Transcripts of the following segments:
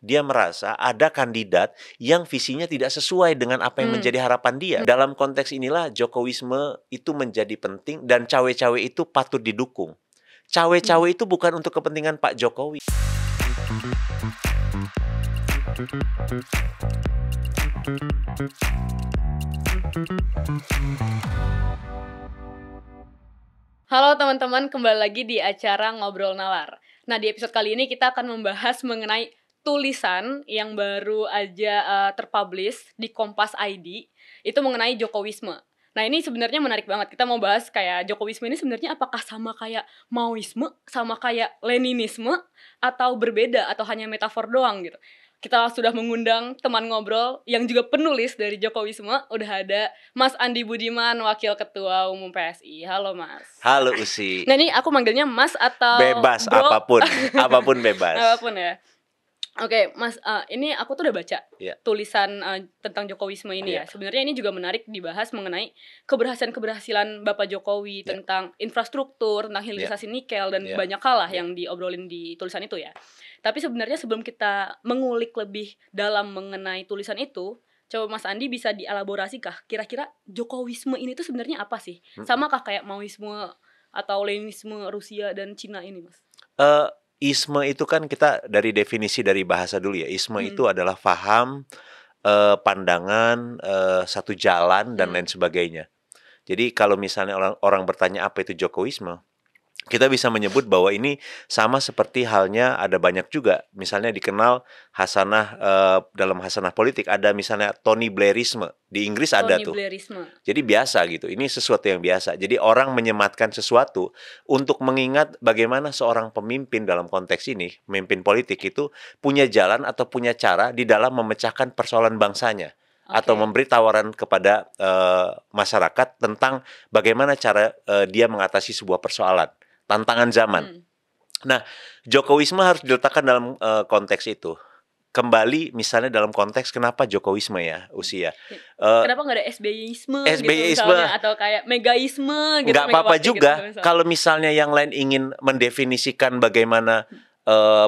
dia merasa ada kandidat yang visinya tidak sesuai dengan apa yang menjadi harapan dia. Dalam konteks inilah Jokowisme itu menjadi penting dan cawe-cawe itu patut didukung. Cawe-cawe itu bukan untuk kepentingan Pak Jokowi. Halo teman-teman, kembali lagi di acara Ngobrol Nalar. Nah, di episode kali ini kita akan membahas mengenai tulisan yang baru aja terpublish di Kompas ID, itu mengenai Jokowisme. Nah, ini sebenarnya menarik banget. Kita mau bahas kayak Jokowisme ini sebenarnya apakah sama kayak Maoisme, sama kayak Leninisme, atau berbeda, atau hanya metafor doang gitu. Kita sudah mengundang teman ngobrol yang juga penulis dari Jokowisme. Udah ada Mas Andi Budiman, Wakil Ketua Umum PSI. Halo Mas. Halo Usi. Nah, ini aku manggilnya Mas atau Bebas, bro? apapun bebas. Apapun ya. Oke, Mas, ini aku tuh udah baca tulisan tentang Jokowisme ini ya. Sebenarnya ini juga menarik dibahas mengenai keberhasilan Bapak Jokowi tentang infrastruktur, tentang hilirisasi nikel dan banyak hal lah yang diobrolin di tulisan itu ya. Tapi sebenarnya sebelum kita mengulik lebih dalam mengenai tulisan itu, coba Mas Andi bisa dielaborasi kah? Kira-kira Jokowisme ini tuh sebenarnya apa sih? Samakah kayak Maoisme atau Leninisme Rusia dan Cina ini, Mas? Isme itu kan kita dari definisi dari bahasa dulu ya. Isme itu adalah faham, pandangan, satu jalan dan lain sebagainya. Jadi kalau misalnya orang bertanya apa itu Jokowisme, kita bisa menyebut bahwa ini sama seperti halnya ada banyak juga. Misalnya dikenal hasanah dalam hasanah politik ada misalnya Tony Blairisme. Di Inggris ada tuh. Blairisme. Jadi biasa gitu. Ini sesuatu yang biasa. Jadi orang menyematkan sesuatu untuk mengingat bagaimana seorang pemimpin dalam konteks ini, pemimpin politik itu punya jalan atau punya cara di dalam memecahkan persoalan bangsanya. Atau memberi tawaran kepada masyarakat tentang bagaimana cara dia mengatasi sebuah persoalan. Tantangan zaman. Nah, Jokowisme harus diletakkan dalam konteks itu. Kembali misalnya dalam konteks kenapa Jokowisme ya, usia. Kenapa nggak ada SBYisme gitu misalnya, atau kayak Megaisme gitu. Nggak apa-apa juga. Gitu, kalau misalnya yang lain ingin mendefinisikan bagaimana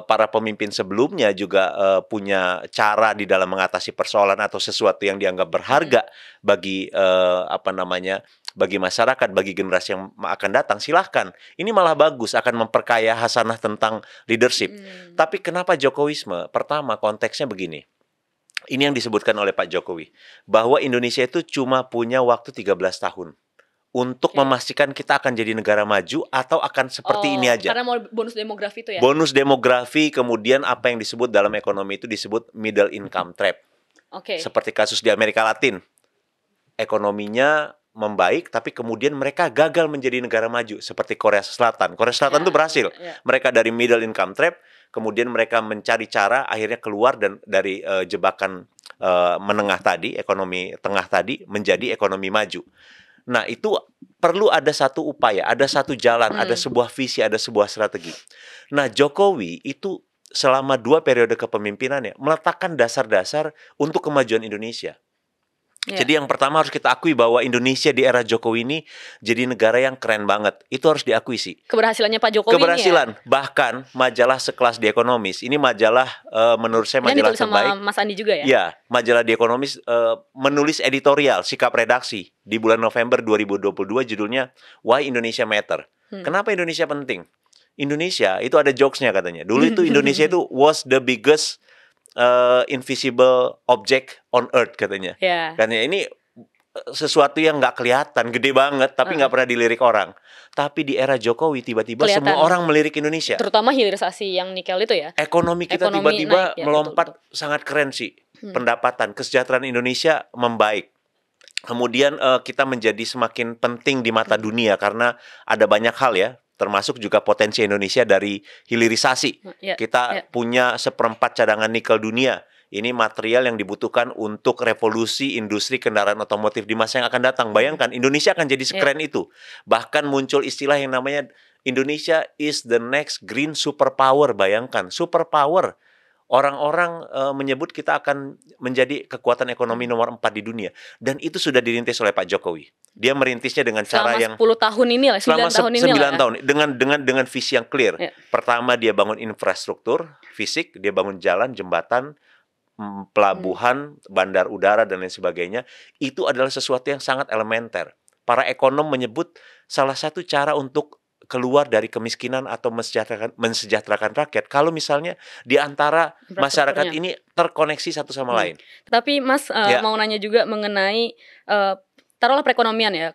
para pemimpin sebelumnya juga punya cara di dalam mengatasi persoalan atau sesuatu yang dianggap berharga bagi bagi masyarakat, bagi generasi yang akan datang, silahkan. Ini malah bagus, akan memperkaya hasanah tentang leadership. Tapi kenapa Jokowisme? Pertama, konteksnya begini. Ini yang disebutkan oleh Pak Jokowi, bahwa Indonesia itu cuma punya waktu 13 tahun untuk memastikan kita akan jadi negara maju atau akan seperti ini aja. Karena mau bonus demografi itu ya? Bonus demografi, kemudian apa yang disebut dalam ekonomi itu disebut middle income trap. Seperti kasus di Amerika Latin. Ekonominya membaik, tapi kemudian mereka gagal menjadi negara maju seperti Korea Selatan. Korea Selatan itu berhasil. Mereka dari middle income trap, kemudian mereka mencari cara akhirnya keluar dan dari jebakan menengah tadi, ekonomi tengah tadi menjadi ekonomi maju. Nah, itu perlu ada satu upaya, ada satu jalan, ada sebuah visi, ada sebuah strategi. Nah, Jokowi itu selama 2 periode kepemimpinannya meletakkan dasar-dasar untuk kemajuan Indonesia. Jadi yang pertama harus kita akui bahwa Indonesia di era Jokowi ini jadi negara yang keren banget. Itu harus diakui sih. Keberhasilannya Pak Jokowi Keberhasilan. Ini ya? Bahkan majalah sekelas The Economist. Ini majalah menurut saya majalah terbaik. Sama Mas Andi juga ya? Ya, majalah The Economist menulis editorial, sikap redaksi di bulan November 2022 judulnya Why Indonesia Matter. Kenapa Indonesia penting? Indonesia itu ada jokesnya katanya. Dulu itu Indonesia itu was the biggest invisible object on earth katanya. Karena ini sesuatu yang nggak kelihatan, gede banget, tapi nggak pernah dilirik orang. Tapi di era Jokowi tiba-tiba semua orang melirik Indonesia. Terutama hilirisasi yang nikel itu ya. Ekonomi kita tiba-tiba melompat sangat keren sih. Pendapatan, kesejahteraan Indonesia membaik. Kemudian kita menjadi semakin penting di mata dunia karena ada banyak hal ya. Termasuk juga potensi Indonesia dari hilirisasi. Kita punya 1/4 cadangan nikel dunia. Ini material yang dibutuhkan untuk revolusi industri kendaraan otomotif di masa yang akan datang. Bayangkan, Indonesia akan jadi sekeren itu. Bahkan muncul istilah yang namanya Indonesia is the next green superpower. Bayangkan, superpower. Orang-orang menyebut kita akan menjadi kekuatan ekonomi nomor 4 di dunia. Dan itu sudah dirintis oleh Pak Jokowi. Dia merintisnya dengan cara yang... Selama 10 tahun ini lah, 9 tahun ini lah. 9 tahun. Dengan visi yang clear. Pertama, dia bangun infrastruktur fisik, dia bangun jalan, jembatan, pelabuhan, bandar udara, dan lain sebagainya. Itu adalah sesuatu yang sangat elementer. Para ekonom menyebut salah satu cara untuk keluar dari kemiskinan atau mensejahterakan rakyat kalau misalnya di antara masyarakat ini terkoneksi satu sama lain. Tapi Mas mau nanya juga mengenai taruhlah perekonomian ya.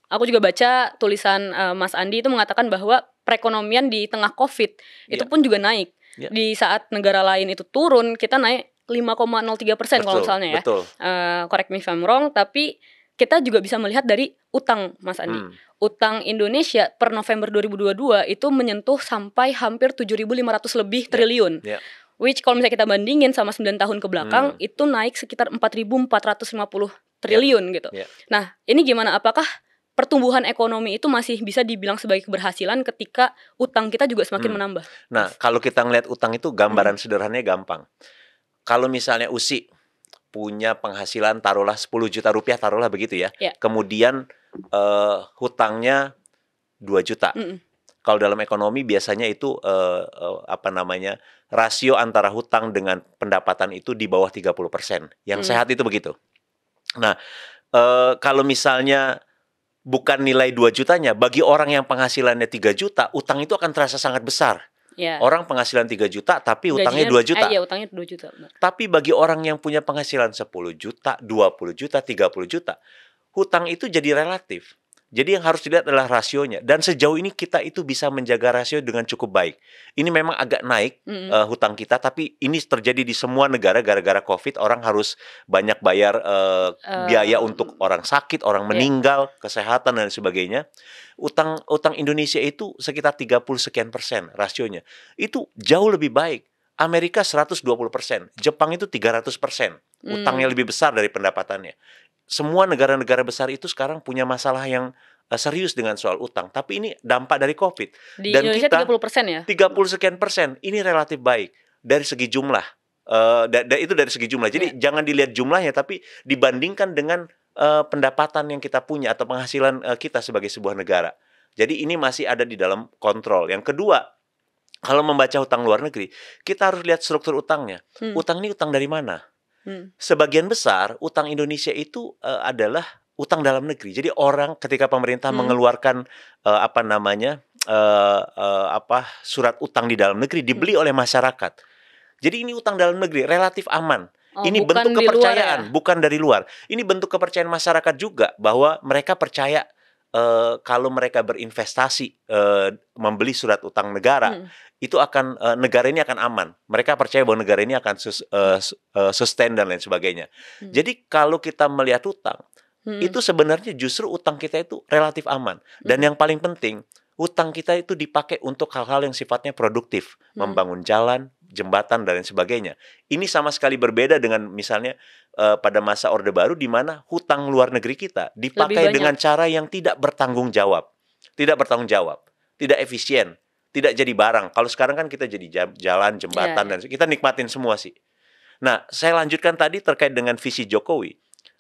Aku juga baca tulisan Mas Andi itu mengatakan bahwa perekonomian di tengah COVID itu pun juga naik. Di saat negara lain itu turun, kita naik 5,03% kalau misalnya ya. Correct me if I'm wrong, tapi kita juga bisa melihat dari utang, Mas Andi. Utang Indonesia per November 2022 itu menyentuh sampai hampir 7.500 lebih triliun. Which kalau misalnya kita bandingin sama 9 tahun ke belakang, itu naik sekitar 4.450 triliun gitu. Nah, ini gimana? Apakah pertumbuhan ekonomi itu masih bisa dibilang sebagai keberhasilan ketika utang kita juga semakin menambah? Nah, kalau kita ngelihat utang itu gambaran sederhananya gampang. Kalau misalnya USI punya penghasilan taruhlah 10 juta rupiah, taruhlah begitu ya. Kemudian hutangnya 2 juta. Kalau dalam ekonomi biasanya itu rasio antara hutang dengan pendapatan itu di bawah 30%. Yang sehat itu begitu. Nah, kalau misalnya bukan nilai 2 jutanya, bagi orang yang penghasilannya 3 juta, utang itu akan terasa sangat besar. Orang penghasilan 3 juta tapi hutangnya 2 juta. Utangnya 2 juta. Tapi bagi orang yang punya penghasilan 10 juta, 20 juta, 30 juta, hutang itu jadi relatif. Jadi yang harus dilihat adalah rasionya. Dan sejauh ini kita itu bisa menjaga rasio dengan cukup baik. Ini memang agak naik hutang kita, tapi ini terjadi di semua negara gara-gara COVID. Orang harus banyak bayar biaya untuk orang sakit, orang meninggal, kesehatan dan sebagainya. Utang Indonesia itu sekitar 30 sekian persen rasionya. Itu jauh lebih baik. Amerika 120%, Jepang itu 300%. Utangnya lebih besar dari pendapatannya. Semua negara-negara besar itu sekarang punya masalah yang serius dengan soal utang. Tapi ini dampak dari COVID. Di dan Indonesia kita, 30% ya? 30 sekian persen. Ini relatif baik dari segi jumlah. Itu dari segi jumlah. Jadi jangan dilihat jumlahnya, tapi dibandingkan dengan pendapatan yang kita punya atau penghasilan kita sebagai sebuah negara. Jadi ini masih ada di dalam kontrol. Yang kedua, kalau membaca utang luar negeri, kita harus lihat struktur utangnya. Utang ini utang dari mana? Sebagian besar utang Indonesia itu adalah utang dalam negeri. Jadi orang ketika pemerintah mengeluarkan surat utang di dalam negeri dibeli oleh masyarakat. Jadi ini utang dalam negeri relatif aman. Ini bentuk kepercayaan, bukan dari luar. Ini bentuk kepercayaan masyarakat juga bahwa mereka percaya kalau mereka berinvestasi membeli surat utang negara, itu akan negara ini akan aman. Mereka percaya bahwa negara ini akan sustain dan lain sebagainya. Jadi kalau kita melihat utang, itu sebenarnya justru utang kita itu relatif aman. Dan yang paling penting, utang kita itu dipakai untuk hal-hal yang sifatnya produktif, membangun jalan, jembatan dan lain sebagainya. Ini sama sekali berbeda dengan misalnya pada masa Orde Baru di mana hutang luar negeri kita dipakai dengan cara yang tidak bertanggung jawab, tidak efisien, tidak jadi barang. Kalau sekarang kan kita jadi jalan, jembatan dan kita nikmatin semua sih. Nah, saya lanjutkan tadi terkait dengan visi Jokowi.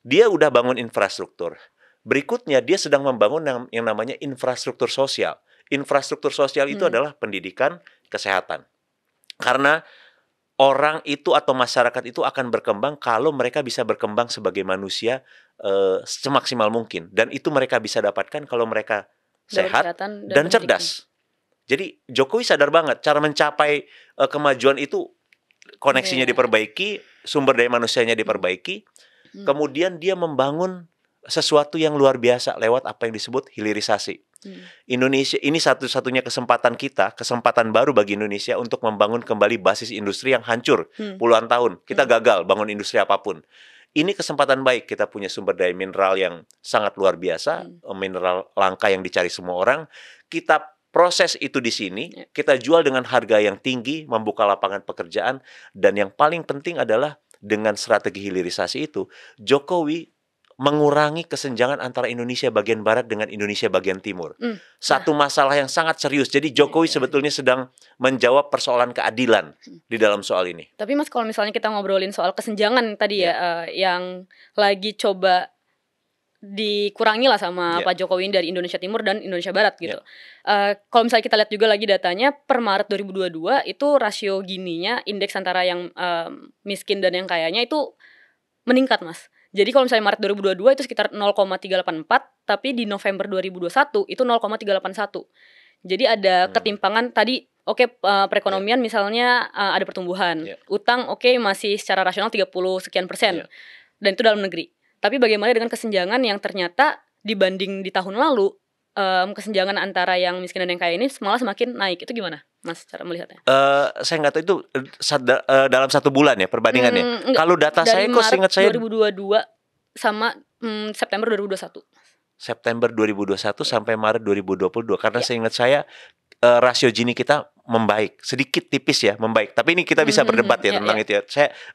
Dia udah bangun infrastruktur. Berikutnya dia sedang membangun yang namanya infrastruktur sosial. Infrastruktur sosial itu adalah pendidikan, kesehatan. Karena orang itu atau masyarakat itu akan berkembang kalau mereka bisa berkembang sebagai manusia semaksimal mungkin. Dan itu mereka bisa dapatkan kalau mereka sehat dan cerdas. Jadi Jokowi sadar banget cara mencapai kemajuan itu koneksinya diperbaiki, sumber daya manusianya diperbaiki. Kemudian dia membangun sesuatu yang luar biasa lewat apa yang disebut hilirisasi. Indonesia ini satu-satunya kesempatan baru bagi Indonesia untuk membangun kembali basis industri yang hancur puluhan tahun. Kita gagal bangun industri apapun. Ini kesempatan baik, kita punya sumber daya mineral yang sangat luar biasa, mineral langka yang dicari semua orang. Kita proses itu di sini, kita jual dengan harga yang tinggi, membuka lapangan pekerjaan, dan yang paling penting adalah dengan strategi hilirisasi itu, Jokowi mengurangi kesenjangan antara Indonesia bagian barat dengan Indonesia bagian timur. Satu masalah yang sangat serius. Jadi Jokowi sebetulnya sedang menjawab persoalan keadilan di dalam soal ini. Tapi Mas, kalau misalnya kita ngobrolin soal kesenjangan tadi yang lagi coba dikurangi lah sama Pak Jokowi dari Indonesia Timur dan Indonesia Barat gitu. Kalau misalnya kita lihat juga lagi datanya per Maret 2022 itu rasio Gininya, indeks antara yang miskin dan yang kayanya itu meningkat, Mas. Jadi kalau misalnya Maret 2022 itu sekitar 0,384, tapi di November 2021 itu 0,381. Jadi ada ketimpangan tadi. Perekonomian misalnya ada pertumbuhan. Utang masih secara rasional 30 sekian persen. Dan itu dalam negeri. Tapi bagaimana dengan kesenjangan yang ternyata dibanding di tahun lalu, kesenjangan antara yang miskin dan yang kaya ini malah semakin naik. Itu gimana, Mas, cara melihatnya? Saya nggak tahu itu dalam 1 bulan ya perbandingannya. Kalau data saya kok seingat saya 2022 sama September 2021. September 2021 sampai Maret 2022. Karena seingat saya rasio Gini kita membaik, sedikit tipis ya membaik. Tapi ini kita bisa berdebat ya tentang itu ya.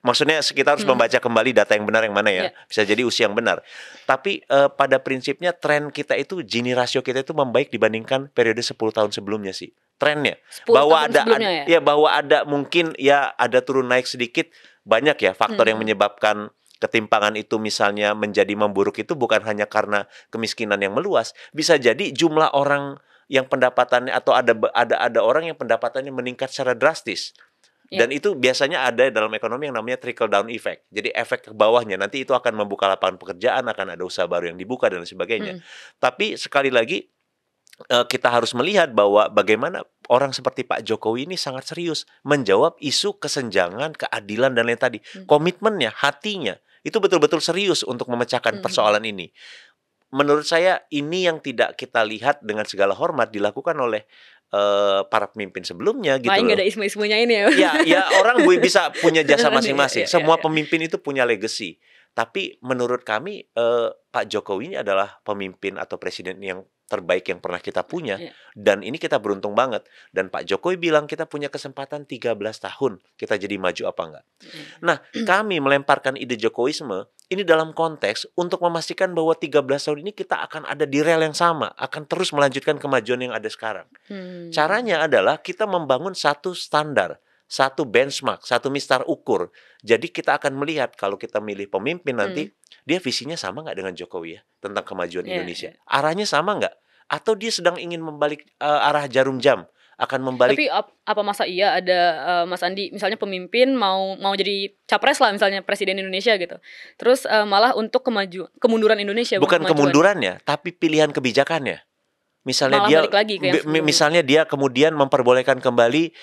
Maksudnya kita harus membaca kembali data yang benar yang mana ya. Bisa jadi usia yang benar. Tapi pada prinsipnya tren kita itu Gini rasio kita itu membaik dibandingkan periode 10 tahun sebelumnya sih. Trennya bahwa ada mungkin ya ada turun naik sedikit, banyak ya faktor yang menyebabkan ketimpangan itu misalnya menjadi memburuk itu bukan hanya karena kemiskinan yang meluas, bisa jadi jumlah orang yang pendapatannya atau ada orang yang pendapatannya meningkat secara drastis. Dan itu biasanya ada dalam ekonomi yang namanya trickle down effect. Jadi efek ke bawahnya nanti itu akan membuka lapangan pekerjaan, akan ada usaha baru yang dibuka dan sebagainya. Tapi sekali lagi kita harus melihat bahwa bagaimana orang seperti Pak Jokowi ini sangat serius menjawab isu kesenjangan, keadilan dan lain tadi. Komitmennya, hatinya itu betul-betul serius untuk memecahkan persoalan ini. Menurut saya ini yang tidak kita lihat dengan segala hormat dilakukan oleh para pemimpin sebelumnya gitu loh. Nggak ada ismu-ismunya ini ya. Ya orang bisa punya jasa masing-masing. Semua pemimpin itu punya legacy. Tapi menurut kami Pak Jokowi ini adalah pemimpin atau presiden yang terbaik yang pernah kita punya. Dan ini kita beruntung banget. Dan Pak Jokowi bilang kita punya kesempatan 13 tahun kita jadi maju apa enggak. Nah, kami melemparkan ide Jokowisme ini dalam konteks untuk memastikan bahwa 13 tahun ini kita akan ada di rel yang sama, akan terus melanjutkan kemajuan yang ada sekarang. Caranya adalah kita membangun satu standar, satu benchmark, satu mistar ukur. Jadi kita akan melihat kalau kita milih pemimpin nanti, dia visinya sama nggak dengan Jokowi ya tentang kemajuan Indonesia? Arahnya sama nggak? Atau dia sedang ingin membalik arah jarum jam? Akan membalik. Tapi apa masa iya ada Mas Andi misalnya pemimpin mau jadi capres lah misalnya presiden Indonesia gitu. Terus malah untuk kemunduran Indonesia. Bukan kemundurannya, tapi pilihan kebijakannya. Misalnya misalnya dia kemudian memperbolehkan kembali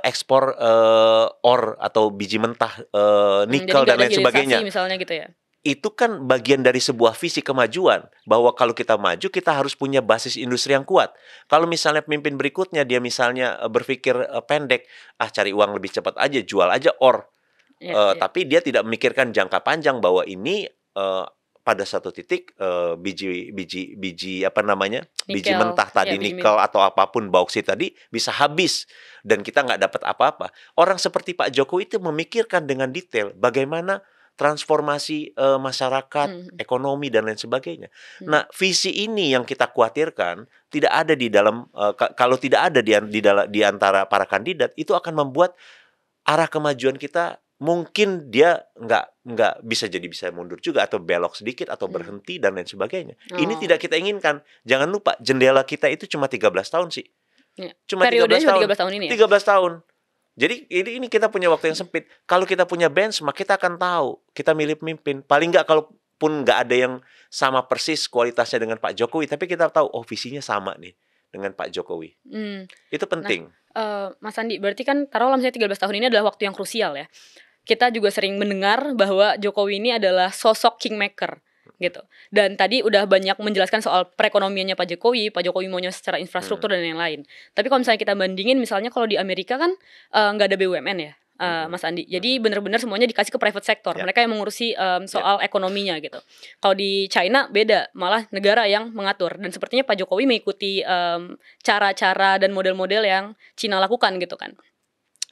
ekspor ore atau biji mentah nikel dan lain sebagainya. Misalnya gitu ya. Itu kan bagian dari sebuah visi kemajuan bahwa kalau kita maju kita harus punya basis industri yang kuat. Kalau misalnya pemimpin berikutnya dia misalnya berpikir pendek, cari uang lebih cepat aja, jual aja ore. Tapi dia tidak memikirkan jangka panjang bahwa ini pada satu titik biji mentah tadi, nikel atau apapun bauksit tadi bisa habis dan kita nggak dapat apa-apa. Orang seperti Pak Jokowi itu memikirkan dengan detail bagaimana transformasi masyarakat, ekonomi dan lain sebagainya. Nah, visi ini yang kita khawatirkan tidak ada di dalam kalau tidak ada di antara para kandidat, itu akan membuat arah kemajuan kita mungkin dia nggak bisa mundur juga atau belok sedikit atau berhenti dan lain sebagainya. Ini tidak kita inginkan. Jangan lupa jendela kita itu cuma 13 tahun sih. Cuma 13 tahun ini ya? 13 tahun. Jadi ini kita punya waktu yang sempit. Kalau kita punya benchmark, kita akan tahu kita milih pemimpin. Paling nggak kalaupun nggak ada yang sama persis kualitasnya dengan Pak Jokowi, tapi kita tahu visinya sama nih dengan Pak Jokowi. Itu penting. Nah, Mas Andi, berarti kan taruhlah misalnya 13 tahun ini adalah waktu yang krusial ya. Kita juga sering mendengar bahwa Jokowi ini adalah sosok kingmaker gitu. Dan tadi udah banyak menjelaskan soal perekonomiannya Pak Jokowi maunya secara infrastruktur dan yang lain. Tapi kalau misalnya kita bandingin misalnya kalau di Amerika kan nggak ada BUMN ya, Mas Andi. Jadi benar-benar semuanya dikasih ke private sector. Mereka yang mengurusi soal ekonominya gitu. Kalau di China beda, malah negara yang mengatur. Dan sepertinya Pak Jokowi mengikuti cara-cara dan model-model yang Cina lakukan gitu kan.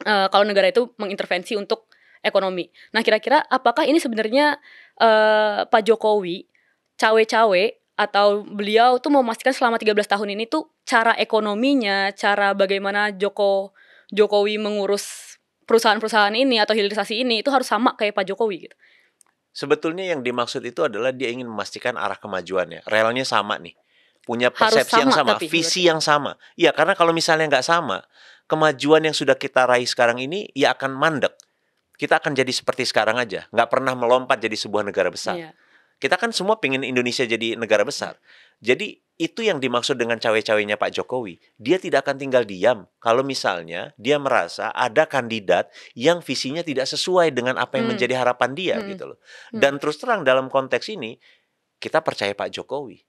Kalau negara itu mengintervensi untuk ekonomi. Nah, kira-kira apakah ini sebenarnya Pak Jokowi cawe-cawe atau beliau tuh mau memastikan selama 13 tahun ini tuh cara ekonominya, cara bagaimana Jokowi mengurus perusahaan-perusahaan ini atau hilirisasi ini itu harus sama kayak Pak Jokowi gitu. Sebetulnya yang dimaksud itu adalah dia ingin memastikan arah kemajuannya. Relnya sama nih. Punya persepsi yang sama, visi yang sama. Ya, karena kalau misalnya nggak sama, kemajuan yang sudah kita raih sekarang ini ya akan mandek. Kita akan jadi seperti sekarang aja. Nggak pernah melompat jadi sebuah negara besar. Iya. Kita kan semua pengen Indonesia jadi negara besar. Jadi itu yang dimaksud dengan cawe-cawenya Pak Jokowi. Dia tidak akan tinggal diam kalau misalnya dia merasa ada kandidat yang visinya tidak sesuai dengan apa yang menjadi harapan dia gitu loh. Dan terus terang dalam konteks ini kita percaya Pak Jokowi.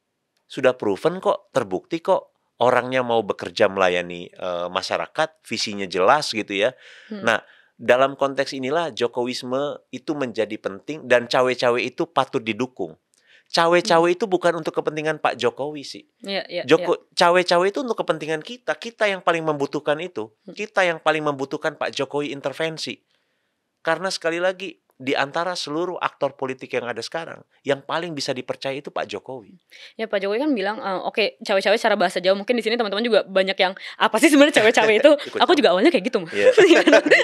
Sudah proven kok, terbukti kok orangnya mau bekerja melayani masyarakat, visinya jelas gitu ya. Nah, dalam konteks inilah Jokowisme itu menjadi penting dan cawe-cawe itu patut didukung. Cawe-cawe itu bukan untuk kepentingan Pak Jokowi sih. Cawe-cawe itu untuk kepentingan kita. Kita yang paling membutuhkan itu. Kita yang paling membutuhkan Pak Jokowi intervensi. Karena sekali lagi, di antara seluruh aktor politik yang ada sekarang, yang paling bisa dipercaya itu Pak Jokowi. Ya, Pak Jokowi kan bilang, oke, cawe-cawe secara bahasa Jawa. Mungkin di sini teman-teman juga banyak yang, apa sih sebenarnya cawe-cawe itu? Aku juga awalnya kayak gitu. Gitu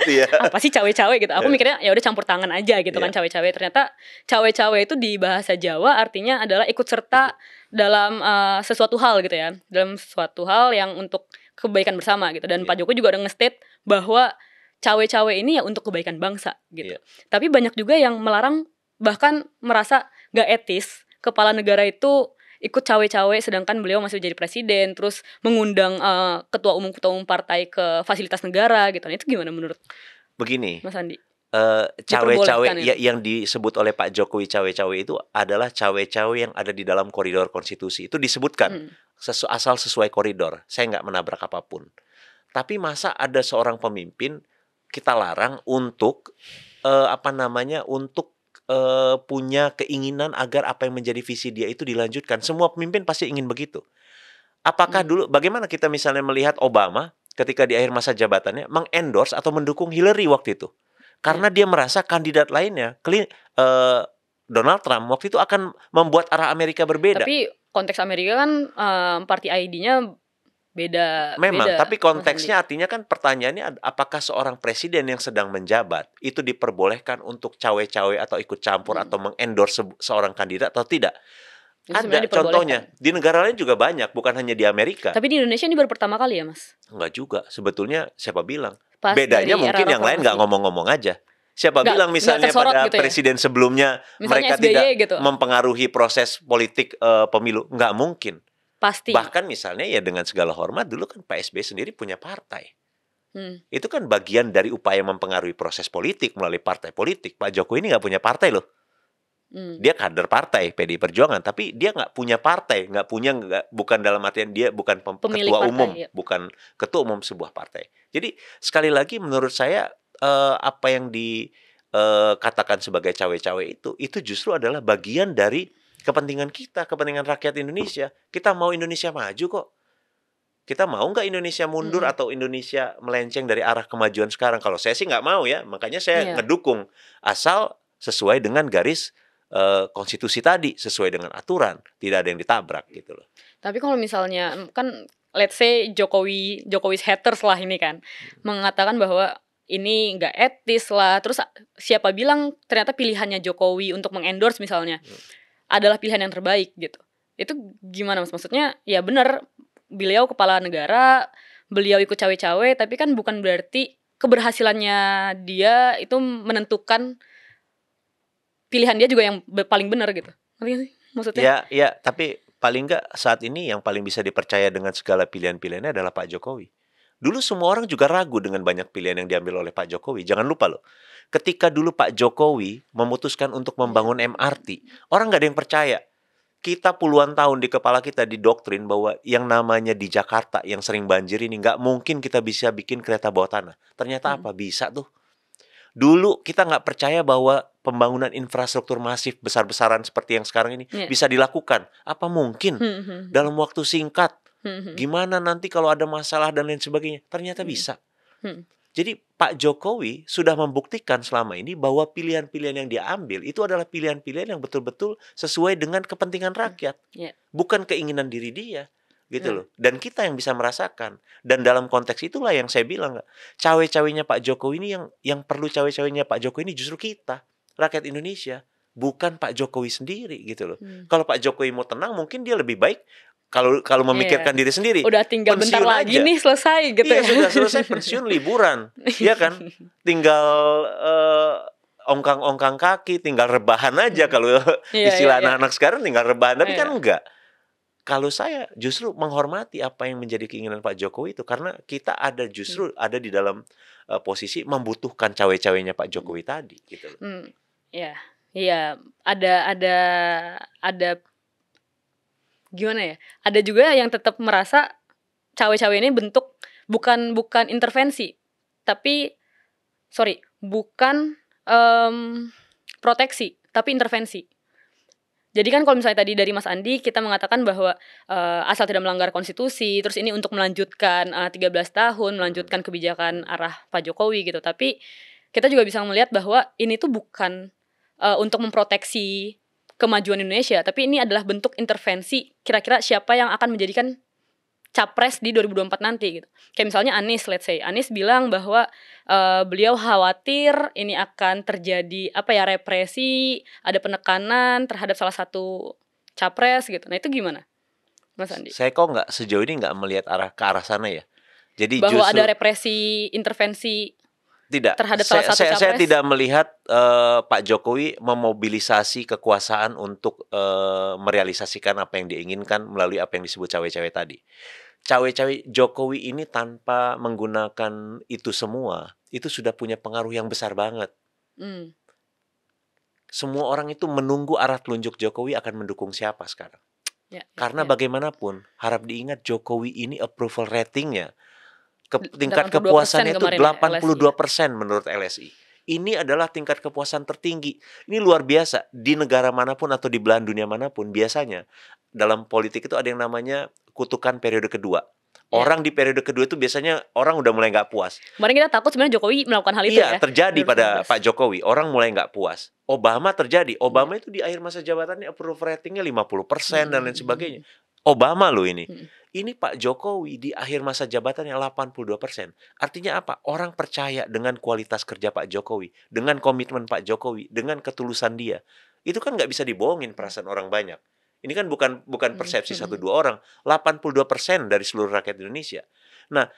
ya. Apa sih cawe-cawe gitu? Aku mikirnya ya udah campur tangan aja gitu kan cawe-cawe. Ternyata cawe-cawe itu di bahasa Jawa artinya adalah ikut serta dalam sesuatu hal gitu ya. Dalam sesuatu hal yang untuk kebaikan bersama gitu. Dan Pak Jokowi juga udah nge-state bahwa cawe-cawe ini ya untuk kebaikan bangsa gitu. Tapi banyak juga yang melarang, bahkan merasa gak etis kepala negara itu ikut cawe-cawe sedangkan beliau masih jadi presiden, terus mengundang ketua umum partai ke fasilitas negara gitu. Itu gimana menurut begini, Mas Andi? Cawe-cawe yang disebut oleh Pak Jokowi cawe-cawe itu adalah cawe-cawe yang ada di dalam koridor konstitusi. Itu disebutkan asal sesuai koridor. Saya nggak menabrak apapun. Tapi masa ada seorang pemimpin kita larang untuk punya keinginan agar apa yang menjadi visi dia itu dilanjutkan. Semua pemimpin pasti ingin begitu. Apakah dulu bagaimana kita misalnya melihat Obama ketika di akhir masa jabatannya mengendorse atau mendukung Hillary waktu itu? Karena dia merasa kandidat lainnya Donald Trump waktu itu akan membuat arah Amerika berbeda. Tapi konteks Amerika kan party ID-nya beda. Memang, tapi konteksnya artinya kan pertanyaannya apakah seorang presiden yang sedang menjabat itu diperbolehkan untuk cawe-cawe atau ikut campur atau mengendorse seorang kandidat atau tidak? Ada contohnya. Di negara lain juga banyak, bukan hanya di Amerika. Tapi di Indonesia ini baru pertama kali ya, Mas? Enggak juga. Sebetulnya siapa bilang? Bedanya mungkin yang lain nggak ngomong-ngomong aja. Siapa bilang misalnya pada gitu presiden sebelumnya misalnya mereka SBY tidak gitu mempengaruhi proses politik pemilu? Nggak mungkin. Pasti. Bahkan misalnya ya dengan segala hormat dulu kan Pak SBY sendiri punya partai. Itu kan bagian dari upaya mempengaruhi proses politik melalui partai politik. Pak Jokowi ini nggak punya partai loh. Dia kader partai PDI Perjuangan, tapi dia nggak punya partai, bukan dalam artian dia bukan ketua umum, bukan ketua umum sebuah partai. Jadi sekali lagi menurut saya apa yang dikatakan sebagai cawe-cawe itu justru adalah bagian dari kepentingan kita, kepentingan rakyat Indonesia. Kita mau Indonesia maju kok. Kita mau nggak Indonesia mundur atau Indonesia melenceng dari arah kemajuan sekarang? Kalau saya sih nggak mau ya, makanya saya ngedukung asal sesuai dengan garis konstitusi tadi, sesuai dengan aturan, tidak ada yang ditabrak gitu loh. Tapi kalau misalnya kan let's say Jokowi's haters lah ini kan mengatakan bahwa ini nggak etis lah. Terus siapa bilang ternyata pilihannya Jokowi untuk mengendorse misalnya adalah pilihan yang terbaik gitu. Itu gimana Mas? Maksudnya ya benar beliau kepala negara, beliau ikut cawe-cawe, tapi kan bukan berarti keberhasilannya dia itu menentukan pilihan dia juga yang paling benar gitu. Ngerti gak sih maksudnya? Ya, tapi paling nggak saat ini yang paling bisa dipercaya dengan segala pilihan-pilihannya adalah Pak Jokowi. Dulu semua orang juga ragu dengan banyak pilihan yang diambil oleh Pak Jokowi. Jangan lupa loh, ketika dulu Pak Jokowi memutuskan untuk membangun MRT, orang nggak ada yang percaya. Kita puluhan tahun di kepala kita didoktrin bahwa yang namanya di Jakarta yang sering banjir ini nggak mungkin kita bisa bikin kereta bawah tanah. Ternyata apa? Bisa tuh. Dulu kita nggak percaya bahwa pembangunan infrastruktur masif besar-besaran seperti yang sekarang ini bisa dilakukan. Apa mungkin dalam waktu singkat? Gimana nanti kalau ada masalah dan lain sebagainya? Ternyata bisa. Jadi Pak Jokowi sudah membuktikan selama ini bahwa pilihan-pilihan yang dia ambil itu adalah pilihan-pilihan yang betul-betul sesuai dengan kepentingan rakyat, bukan keinginan diri dia, gitu loh. Dan kita yang bisa merasakan. Dan dalam konteks itulah yang saya bilang, cawe-cawenya Pak Jokowi ini yang perlu cawe-cawenya Pak Jokowi ini justru kita, rakyat Indonesia, bukan Pak Jokowi sendiri, gitu loh. Kalau Pak Jokowi mau tenang, mungkin dia lebih baik kalau memikirkan diri sendiri, udah tinggal bentar lagi nih selesai gitu ya. Sudah selesai, pensiun, liburan, ya kan, tinggal ongkang-ongkang kaki, tinggal rebahan aja. Kalau istilah anak-anak sekarang tinggal rebahan, tapi kan enggak. Kalau saya justru menghormati apa yang menjadi keinginan Pak Jokowi itu, karena kita justru ada di dalam posisi membutuhkan cawe-cawenya Pak Jokowi tadi, gitu loh. Iya, ada gimana ya? Ada juga yang tetap merasa cawe-cawe ini bentuk bukan intervensi, tapi bukan proteksi, tapi intervensi. Jadi kan kalau misalnya tadi dari Mas Andi kita mengatakan bahwa asal tidak melanggar konstitusi, terus ini untuk melanjutkan 13 tahun, melanjutkan kebijakan arah Pak Jokowi gitu. Tapi kita juga bisa melihat bahwa ini tuh bukan untuk memproteksi kemajuan Indonesia, tapi ini adalah bentuk intervensi kira-kira siapa yang akan menjadikan capres di 2024 nanti gitu. Kayak misalnya Anies, let's say Anies bilang bahwa beliau khawatir ini akan terjadi represi, ada penekanan terhadap salah satu capres gitu. Nah itu gimana, Mas Andi? Saya kok sejauh ini nggak melihat ke arah sana ya. Jadi bahwa justru ada represi, intervensi. Tidak, saya tidak melihat Pak Jokowi memobilisasi kekuasaan untuk merealisasikan apa yang diinginkan melalui apa yang disebut cawe-cawe tadi. Cawe-cawe Jokowi ini tanpa menggunakan itu semua, itu sudah punya pengaruh yang besar banget. Semua orang itu menunggu arah telunjuk Jokowi akan mendukung siapa sekarang. Karena bagaimanapun, harap diingat Jokowi ini approval ratingnya, tingkat kepuasannya itu 82% menurut LSI. Ini adalah tingkat kepuasan tertinggi. Ini luar biasa. Di negara manapun atau di belahan dunia manapun, biasanya dalam politik itu ada yang namanya kutukan periode kedua. Orang di periode kedua itu biasanya orang udah mulai nggak puas. Kemarin kita takut sebenarnya Jokowi melakukan hal itu ya. Iya, terjadi pada Pak Jokowi. Orang mulai nggak puas. Obama terjadi. Obama itu di akhir masa jabatannya approval ratingnya 50% dan lain sebagainya. Obama loh ini. Ini Pak Jokowi di akhir masa jabatannya 82%. Artinya apa? Orang percaya dengan kualitas kerja Pak Jokowi, dengan komitmen Pak Jokowi, dengan ketulusan dia. Itu kan nggak bisa dibohongin perasaan orang banyak. Ini kan bukan persepsi 1-2 orang, 82% dari seluruh rakyat Indonesia. Nah,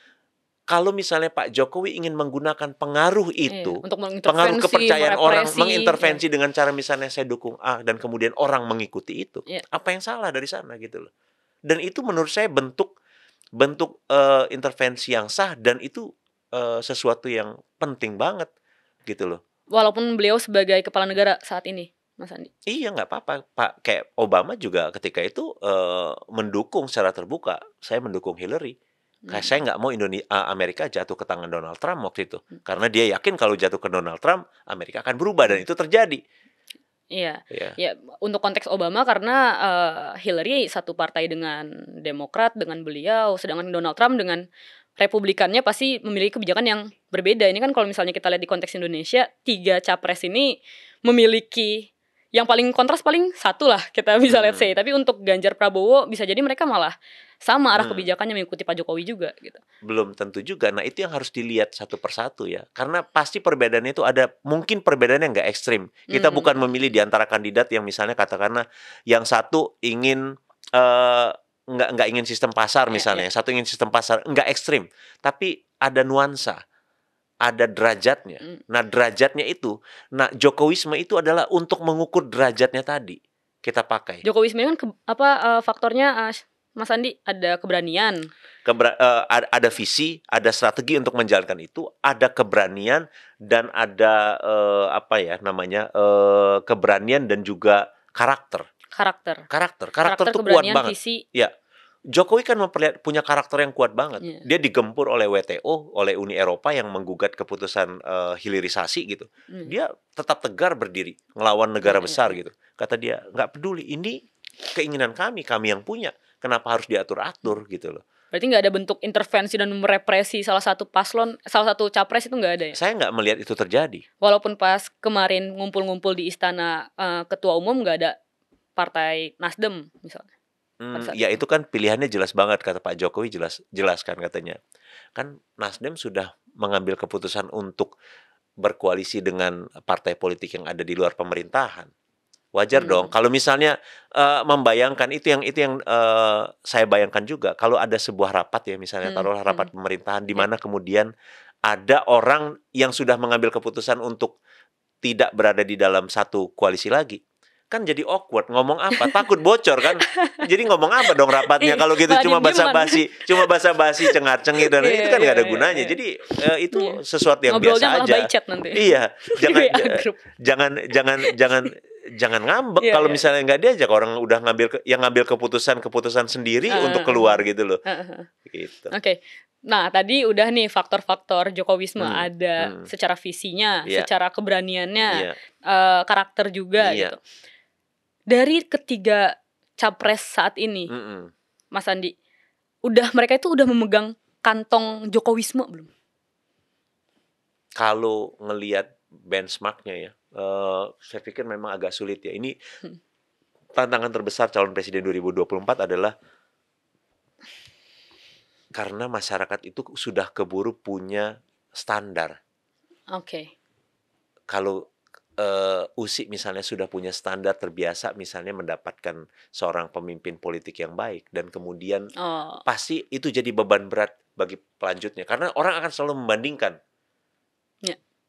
kalau misalnya Pak Jokowi ingin menggunakan pengaruh itu, pengaruh kepercayaan orang, mengintervensi dengan cara misalnya saya dukung A dan kemudian orang mengikuti itu, apa yang salah dari sana gitu loh. Dan itu menurut saya bentuk intervensi yang sah dan itu sesuatu yang penting banget gitu loh. Walaupun beliau sebagai kepala negara saat ini, Mas Andi. Iya, nggak apa-apa, Pak. Kayak Obama juga ketika itu mendukung secara terbuka. Saya mendukung Hillary. Kayak saya nggak mau Amerika jatuh ke tangan Donald Trump waktu itu. Karena dia yakin kalau jatuh ke Donald Trump, Amerika akan berubah dan itu terjadi. Iya, ya untuk konteks Obama karena Hillary satu partai dengan Demokrat dengan beliau, sedangkan Donald Trump dengan Republikannya pasti memiliki kebijakan yang berbeda. Ini kan kalau misalnya kita lihat di konteks Indonesia, 3 capres ini memiliki yang paling kontras paling satu lah kita bisa lihat say. Tapi untuk Ganjar Prabowo bisa jadi mereka malah sama arah kebijakannya mengikuti Pak Jokowi juga gitu. Belum tentu juga. Nah itu yang harus dilihat satu persatu ya. Karena pasti perbedaannya itu ada, mungkin perbedaan yang nggak ekstrim. Kita bukan memilih di antara kandidat yang misalnya katakanlah yang satu ingin nggak ingin sistem pasar misalnya, yang satu ingin sistem pasar, nggak ekstrim. Tapi ada nuansa. Ada derajatnya. Nah derajatnya itu, Jokowisme itu adalah untuk mengukur derajatnya tadi kita pakai. Jokowisme kan faktornya Mas Andi ada keberanian, ada visi, ada strategi untuk menjalankan itu, ada keberanian dan ada keberanian dan juga karakter tuh kuat banget. Visi. Ya. Jokowi kan punya karakter yang kuat banget. Dia digempur oleh WTO, oleh Uni Eropa yang menggugat keputusan hilirisasi gitu. Dia tetap tegar berdiri ngelawan negara besar gitu. Kata dia, nggak peduli, ini keinginan kami yang punya. Kenapa harus diatur-atur gitu loh. Berarti nggak ada bentuk intervensi dan merepresi salah satu paslon, salah satu capres itu nggak ada ya? Saya nggak melihat itu terjadi. Walaupun pas kemarin ngumpul-ngumpul di istana ketua umum nggak ada partai Nasdem misalnya. Ya itu kan pilihannya jelas banget, kata Pak Jokowi, jelas kan katanya. Kan Nasdem sudah mengambil keputusan untuk berkoalisi dengan partai politik yang ada di luar pemerintahan. Wajar dong kalau misalnya membayangkan itu yang saya bayangkan juga, kalau ada sebuah rapat ya, misalnya taruhlah rapat pemerintahan di mana kemudian ada orang yang sudah mengambil keputusan untuk tidak berada di dalam satu koalisi lagi, kan jadi awkward, ngomong apa, takut bocor kan. Jadi ngomong apa dong rapatnya kalau gitu, cuma basa-basi cengar-cengir dan itu kan nggak ada gunanya. Jadi itu sesuatu yang biasa aja. Iya, jangan ngambek kalau misalnya nggak diajak, orang udah ngambil keputusan sendiri untuk keluar gitu loh. Gitu. Oke. Nah, tadi udah nih faktor-faktor Jokowisme ada secara visinya, secara keberaniannya, karakter juga gitu. Dari ketiga capres saat ini, Mas Andi, mereka itu udah memegang kantong Jokowisme belum? Kalau ngelihat benchmarknya ya, saya pikir memang agak sulit ya. Ini tantangan terbesar calon presiden 2024 adalah karena masyarakat itu sudah keburu punya standar. Oke. Kalau USI misalnya sudah punya standar, terbiasa misalnya mendapatkan seorang pemimpin politik yang baik, dan kemudian pasti itu jadi beban berat bagi pelanjutnya, karena orang akan selalu membandingkan.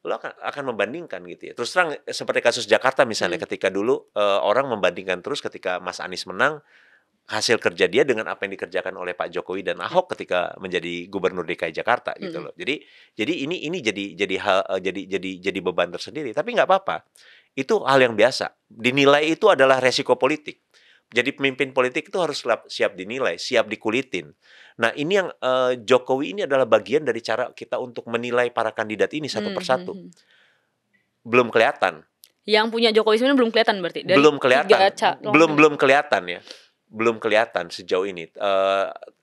Lo akan membandingkan gitu ya. Terus terang seperti kasus Jakarta misalnya, ketika dulu orang membandingkan terus ketika Mas Anies menang, hasil kerja dia dengan apa yang dikerjakan oleh Pak Jokowi dan Ahok ketika menjadi Gubernur DKI Jakarta gitu loh. Jadi ini jadi beban tersendiri. Tapi nggak apa-apa. Itu hal yang biasa. Dinilai itu adalah resiko politik. Jadi pemimpin politik itu harus siap dinilai, siap dikulitin. Nah, ini yang Jokowi ini adalah bagian dari cara kita untuk menilai para kandidat ini satu persatu. Belum kelihatan. Yang punya Jokowi sebenarnya belum kelihatan berarti. Dari belum kelihatan. Belum kelihatan ya. Belum kelihatan sejauh ini.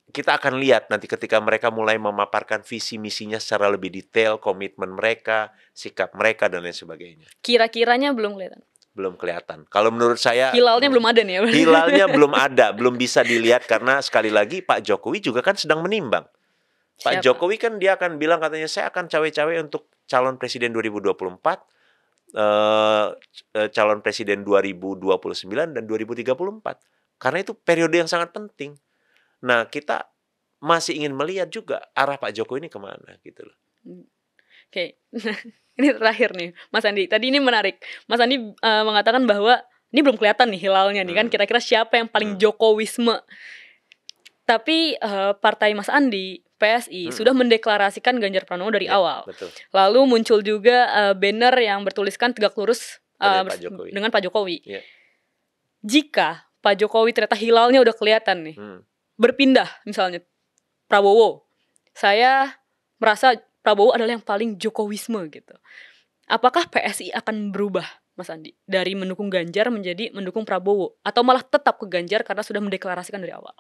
Kita akan lihat nanti ketika mereka mulai memaparkan visi misinya secara lebih detail, komitmen mereka, sikap mereka dan lain sebagainya. Kira-kiranya belum kelihatan. Belum kelihatan. Kalau menurut saya hilalnya belum ada nih ya. Hilalnya belum ada, belum bisa dilihat karena sekali lagi Pak Jokowi juga kan sedang menimbang. Pak Jokowi kan dia akan bilang katanya saya akan cawe-cawe untuk calon presiden 2024, calon presiden 2029 dan 2034. Karena itu periode yang sangat penting. Nah, kita masih ingin melihat juga arah Pak Jokowi ini kemana gitu loh. Oke. Ini terakhir nih, Mas Andi. Tadi ini menarik. Mas Andi mengatakan bahwa ini belum kelihatan nih hilalnya nih kan. Kira-kira siapa yang paling Jokowisme. Tapi partai Mas Andi, PSI, sudah mendeklarasikan Ganjar Pranowo dari awal. Betul. Lalu muncul juga banner yang bertuliskan tegak lurus dengan Pak Jokowi. Yeah. Jika Pak Jokowi ternyata hilalnya udah kelihatan nih, berpindah misalnya Prabowo, saya merasa Prabowo adalah yang paling Jokowisme gitu. Apakah PSI akan berubah, Mas Andi, dari mendukung Ganjar menjadi mendukung Prabowo, atau malah tetap ke Ganjar karena sudah mendeklarasikan dari awal?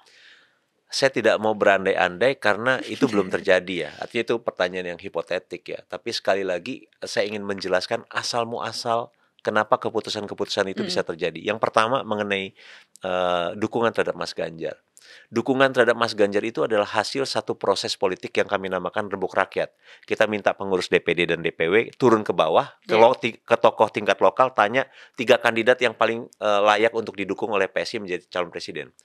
Saya tidak mau berandai-andai karena itu belum terjadi ya. Artinya itu pertanyaan yang hipotetik ya. Tapi sekali lagi saya ingin menjelaskan asal muasal kenapa keputusan-keputusan itu bisa terjadi. Yang pertama mengenai dukungan terhadap Mas Ganjar. Dukungan terhadap Mas Ganjar itu adalah hasil satu proses politik yang kami namakan Rembuk Rakyat. Kita minta pengurus DPD dan DPW turun ke bawah, ke tokoh tingkat lokal, tanya 3 kandidat yang paling layak untuk didukung oleh PSI menjadi calon presiden.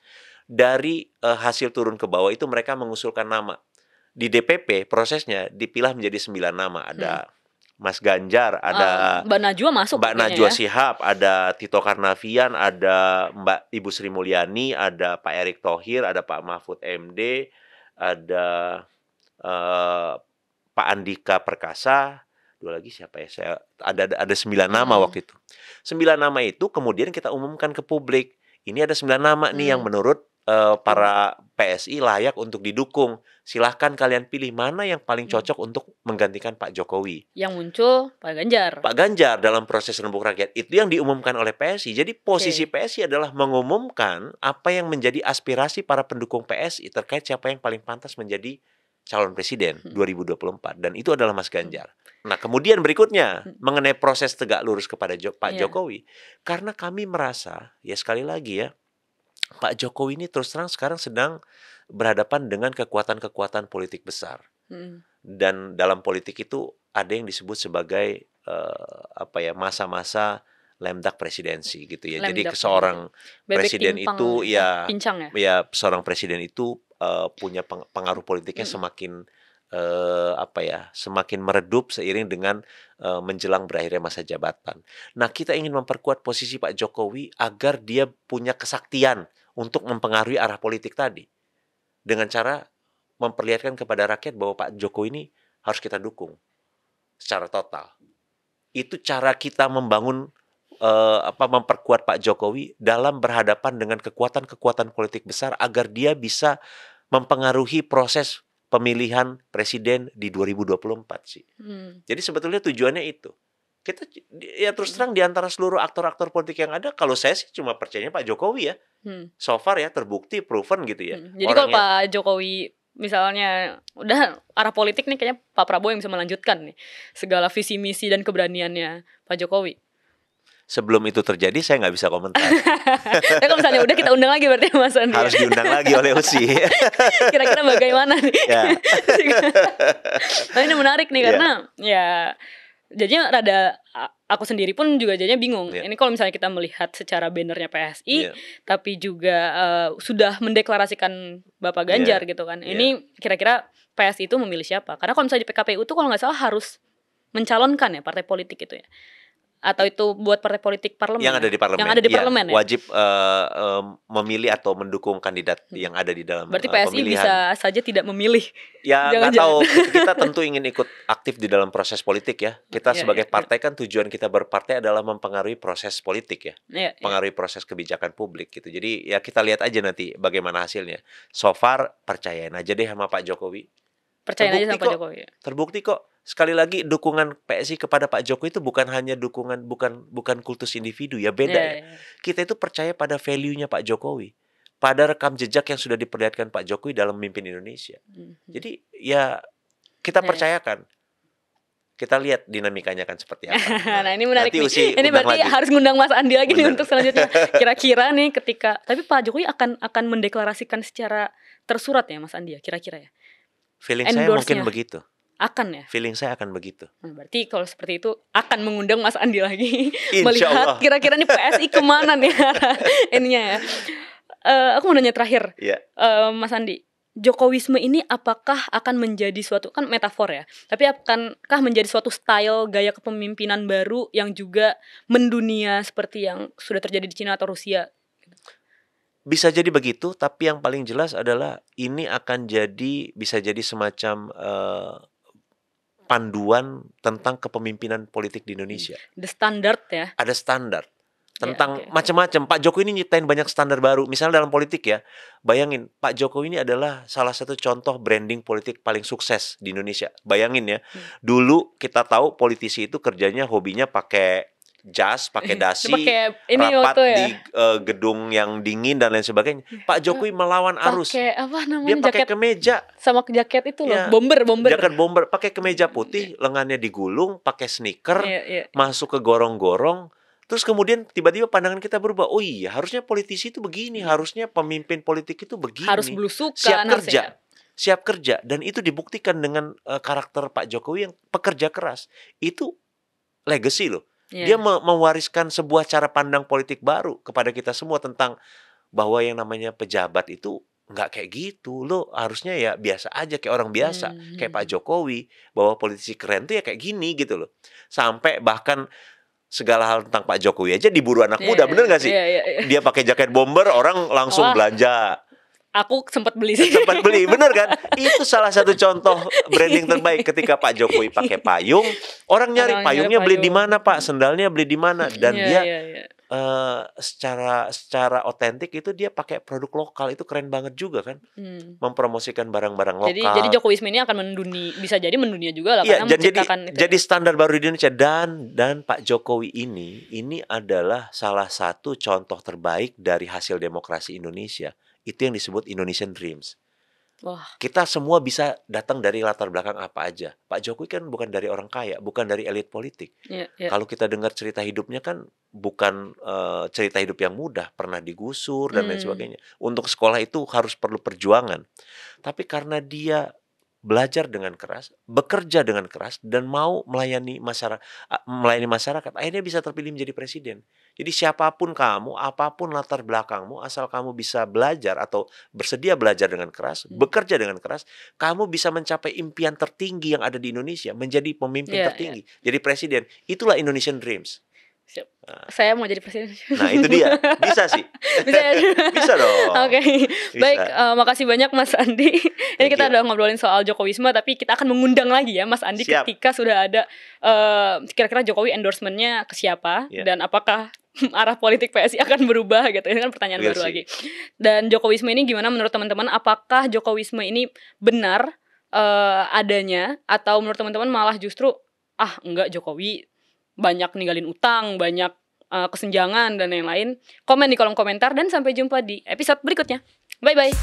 Dari hasil turun ke bawah itu mereka mengusulkan nama. Di DPP prosesnya dipilah menjadi 9 nama. Ada Mas Ganjar, ada Mbak Najwa masuk, Mbak Najwa Shihab, ada Tito Karnavian, ada Mbak Ibu Sri Mulyani, ada Pak Erick Thohir, ada Pak Mahfud MD, ada Pak Andika Perkasa, 2 lagi siapa ya? Ada 9 nama waktu itu. 9 nama itu kemudian kita umumkan ke publik. Ini ada 9 nama nih yang menurut para PSI layak untuk didukung. Silahkan kalian pilih mana yang paling cocok untuk menggantikan Pak Jokowi. Yang muncul Pak Ganjar. Pak Ganjar dalam proses rembuk rakyat itu yang diumumkan oleh PSI. Jadi posisi PSI adalah mengumumkan apa yang menjadi aspirasi para pendukung PSI terkait siapa yang paling pantas menjadi calon presiden 2024, dan itu adalah Mas Ganjar. Nah, kemudian berikutnya mengenai proses tegak lurus kepada Pak Jokowi, karena kami merasa, ya sekali lagi ya, Pak Jokowi ini terus terang sekarang sedang berhadapan dengan kekuatan-kekuatan politik besar. Dan dalam politik itu ada yang disebut sebagai masa-masa lemdak presidensi gitu ya. Jadi seorang presiden itu seorang presiden itu punya pengaruh politiknya semakin semakin meredup seiring dengan menjelang berakhirnya masa jabatan. Nah, kita ingin memperkuat posisi Pak Jokowi agar dia punya kesaktian untuk mempengaruhi arah politik tadi dengan cara memperlihatkan kepada rakyat bahwa Pak Jokowi ini harus kita dukung secara total. Itu cara kita membangun memperkuat Pak Jokowi dalam berhadapan dengan kekuatan-kekuatan politik besar agar dia bisa mempengaruhi proses pemilihan presiden di 2024 sih. Jadi sebetulnya tujuannya itu. Kita ya terus terang di antara seluruh aktor-aktor politik yang ada, kalau saya sih cuma percayanya Pak Jokowi ya. So far ya terbukti, proven gitu ya. Jadi kalau Pak Jokowi misalnya udah arah politik nih, kayaknya Pak Prabowo yang bisa melanjutkan nih segala visi misi dan keberaniannya Pak Jokowi. Sebelum itu terjadi saya nggak bisa komentar. Tapi kalau misalnya udah kita undang lagi berarti Mas Andi. Harus diundang lagi oleh USI. Kira-kira bagaimana nih? Nah, ini menarik nih karena jadinya rada aku sendiri pun juga jadinya bingung. Ini kalau misalnya kita melihat secara bannernya PSI, tapi juga sudah mendeklarasikan Bapak Ganjar gitu kan. Ini kira-kira PSI itu memilih siapa? Karena kalau misalnya di PKPU itu kalau nggak salah harus mencalonkan ya partai politik itu ya. Atau itu buat partai politik parlemen yang ada di parlemen, parlemen ya? Wajib memilih atau mendukung kandidat yang ada di dalam berarti PSI pemilihan. Bisa saja tidak memilih. Ya nggak tahu, kita tentu ingin ikut aktif di dalam proses politik ya. Kita sebagai partai kan tujuan kita berpartai adalah mempengaruhi proses politik ya, pengaruhi proses kebijakan publik gitu. Jadi ya kita lihat aja nanti bagaimana hasilnya. So far percayain aja deh sama Pak Jokowi. Percayain aja sama Pak Jokowi. Terbukti kok. Sekali lagi dukungan PSI kepada Pak Jokowi itu bukan hanya dukungan bukan kultus individu ya, beda ya. Kita itu percaya pada value-nya Pak Jokowi, pada rekam jejak yang sudah diperlihatkan Pak Jokowi dalam memimpin Indonesia. Jadi ya kita percayakan. Kita lihat dinamikanya kan seperti apa. Nah, ini menarik nih. Ini berarti harus ngundang Mas Andi lagi nih untuk selanjutnya. Kira-kira nih tapi Pak Jokowi akan mendeklarasikan secara tersurat ya Mas Andi ya, kira-kira ya. Feeling saya mungkin begitu. Akan ya? Feeling saya akan begitu. Nah, berarti kalau seperti itu akan mengundang Mas Andi lagi. Melihat kira-kira nih PSI kemana nih ininya ya. Aku mau nanya terakhir, Mas Andi. Jokowisme ini apakah akan menjadi suatu, kan metafor ya, tapi akankah menjadi suatu style gaya kepemimpinan baru yang juga mendunia seperti yang sudah terjadi di Cina atau Rusia? Bisa jadi begitu, tapi yang paling jelas adalah ini akan bisa jadi semacam panduan tentang kepemimpinan politik di Indonesia. The standard ya. Ada standar tentang macam-macam. Pak Jokowi ini nyiptain banyak standar baru. Misalnya dalam politik ya, bayangin Pak Jokowi ini adalah salah satu contoh branding politik paling sukses di Indonesia. Bayangin ya, dulu kita tahu politisi itu kerjanya hobinya pakai jas, pakai dasi, rapat di gedung yang dingin dan lain sebagainya. Pak Jokowi melawan arus. Pakai apa namanya? Dia pakai kemeja sama jaket itu loh, bomber. Jaket bomber, pakai kemeja putih, lengannya digulung, pakai sneaker, masuk ke gorong-gorong. Terus kemudian tiba-tiba pandangan kita berubah. Oh iya, harusnya politisi itu begini, harusnya pemimpin politik itu begini. Harus belusukan, siap kerja, dan itu dibuktikan dengan karakter Pak Jokowi yang pekerja keras. Itu legacy loh. Dia mewariskan sebuah cara pandang politik baru kepada kita semua tentang bahwa yang namanya pejabat itu nggak kayak gitu. Lo harusnya ya biasa aja, kayak orang biasa. Kayak Pak Jokowi, bahwa politisi keren tuh ya kayak gini gitu loh. Sampai bahkan segala hal tentang Pak Jokowi aja diburu anak muda, bener nggak sih? Dia pakai jaket bomber, orang langsung belanja. Aku sempat beli sih. Sempat beli, bener kan? Itu salah satu contoh branding terbaik. Ketika Pak Jokowi pakai payung, orang nyari payungnya beli di mana Pak, sendalnya beli di mana, dan dia secara otentik itu dia pakai produk lokal, itu keren banget juga kan. Mempromosikan barang-barang lokal. Jadi Jokowisme ini akan bisa jadi mendunia juga lah, karena menciptakan jadi standar baru di Indonesia. Dan Pak Jokowi ini adalah salah satu contoh terbaik dari hasil demokrasi Indonesia. Itu yang disebut Indonesian Dreams. Wah. Kita semua bisa datang dari latar belakang apa aja. Pak Jokowi kan bukan dari orang kaya, bukan dari elit politik. Kalau kita dengar cerita hidupnya kan bukan cerita hidup yang mudah, pernah digusur dan lain sebagainya. Untuk sekolah itu harus perlu perjuangan. Tapi karena dia belajar dengan keras, bekerja dengan keras, dan mau melayani masyarakat, akhirnya bisa terpilih menjadi presiden. Jadi siapapun kamu, apapun latar belakangmu, asal kamu bisa belajar atau bersedia belajar dengan keras, bekerja dengan keras, kamu bisa mencapai impian tertinggi yang ada di Indonesia, menjadi pemimpin tertinggi, jadi presiden. Itulah Indonesian Dreams. Siap. Saya mau jadi presiden. Nah itu dia, bisa sih. Bisa dong. Oke. Baik, makasih banyak Mas Andi. Ini kita udah ngobrolin soal Jokowisme, tapi kita akan mengundang lagi ya Mas Andi ketika sudah ada kira-kira Jokowi endorsement-nya ke siapa, dan apakah arah politik PSI akan berubah gitu. Ini kan pertanyaan baru lagi. Dan Jokowisme ini gimana menurut teman-teman? Apakah Jokowisme ini benar adanya, atau menurut teman-teman malah justru enggak, Jokowi banyak ninggalin utang, banyak kesenjangan dan lain-lain? Komen di kolom komentar, dan sampai jumpa di episode berikutnya. Bye-bye.